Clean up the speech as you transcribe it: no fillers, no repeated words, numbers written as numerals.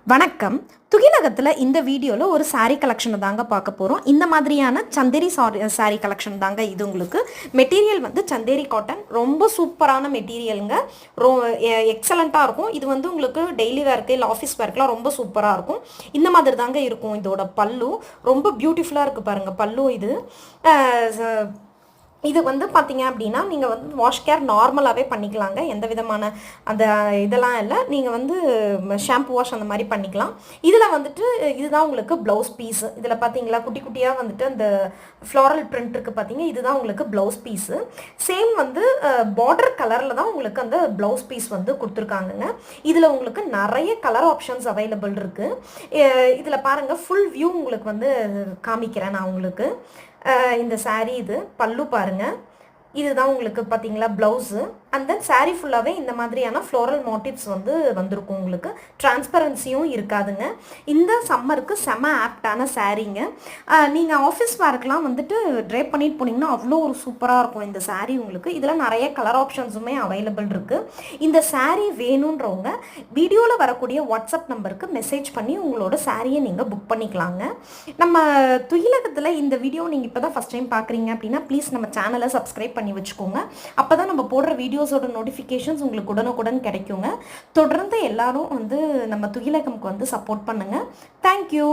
வணக்கம். துகிலகத்தில் இந்த வீடியோவில் ஒரு சாரீ கலெக்ஷனை தாங்க பார்க்க போகிறோம். இந்த மாதிரியான சந்தேரி சாரீ கலெக்ஷன் தாங்க இது. உங்களுக்கு மெட்டீரியல் வந்து சந்தேரி காட்டன், ரொம்ப சூப்பரான மெட்டீரியலுங்க. எக்ஸலண்ட்டாக இருக்கும். இது வந்து உங்களுக்கு டெய்லி வேர்க்கு இல்லை ஆஃபீஸ் வேர்க்கெலாம் ரொம்ப சூப்பராக இருக்கும். இந்த மாதிரி தாங்க இருக்கும். இதோட பல்லு ரொம்ப பியூட்டிஃபுல்லாக இருக்குது பாருங்கள். பல்லு இது வந்து பார்த்தீங்க அப்படின்னா நீங்கள் வந்து வாஷ் கேர் நார்மலாகவே பண்ணிக்கலாங்க. எந்த விதமான அந்த இதெல்லாம் இல்லை. நீங்கள் வந்து ஷாம்பு வாஷ் அந்த மாதிரி பண்ணிக்கலாம். இதில் வந்துட்டு இதுதான் உங்களுக்கு ப்ளவுஸ் பீஸு. இதில் பார்த்தீங்களா குட்டி குட்டியாக வந்துட்டு அந்த ஃப்ளாரல் பிரிண்ட் இருக்குது பார்த்தீங்க. இதுதான் உங்களுக்கு ப்ளவுஸ் பீஸு. சேம் வந்து பார்டர் கலரில் தான் உங்களுக்கு அந்த ப்ளவுஸ் பீஸ் வந்து கொடுத்துருக்காங்கங்க. இதில் உங்களுக்கு நிறைய கலர் ஆப்ஷன்ஸ் அவைலபிள் இருக்குது. இதில் பாருங்கள், ஃபுல் வியூ உங்களுக்கு வந்து காமிக்கிறேன் நான் உங்களுக்கு. இந்த சாரீ இது பல்லு பாருங்கள். இதுதான் உங்களுக்கு பார்த்தீங்களா ப்ளவுஸு. அண்ட் தென் சாரீ ஃபுல்லாகவே இந்த மாதிரியான ஃப்ளோரல் மோட்டிவ்ஸ் வந்து வந்திருக்கும். உங்களுக்கு டிரான்ஸ்பரன்சியும் இருக்காதுங்க. இந்த சம்மருக்கு செம ஆப்டான சாரீங்க. நீங்கள் ஆஃபீஸ் வேர்க்கெலாம் வந்துட்டு ட்ரேப் பண்ணிட்டு போனீங்கன்னா அவ்வளோ ஒரு சூப்பராக இருக்கும் இந்த சாரீ உங்களுக்கு. இதில் நிறைய கலர் ஆப்ஷன்ஸுமே அவைலபிள் இருக்குது. இந்த சாரீ வேணுன்றவங்க வீடியோவில் வரக்கூடிய வாட்ஸ்அப் நம்பருக்கு மெசேஜ் பண்ணி உங்களோட சாரியை நீங்கள் புக் பண்ணிக்கலாங்க. நம்ம துயிலகத்தில் இந்த வீடியோ நீங்கள் இப்போ தான் ஃபஸ்ட் டைம் பார்க்குறீங்க அப்படின்னா ப்ளீஸ் நம்ம சேனலை சப்ஸ்கிரைப் பண்ணி வச்சுக்கோங்க. அப்போ தான் நம்ம போடுற வீடியோஸோட நோட்டிஃபிகேஷன்ஸ் உங்களுக்கு உடனுக்குடன் கிடைக்குங்க. தொடர்ந்து எல்லாரும் வந்து நம்ம துகிலகம்க்கு வந்து சப்போர்ட் பண்ணுங்கள். தேங்க்யூ.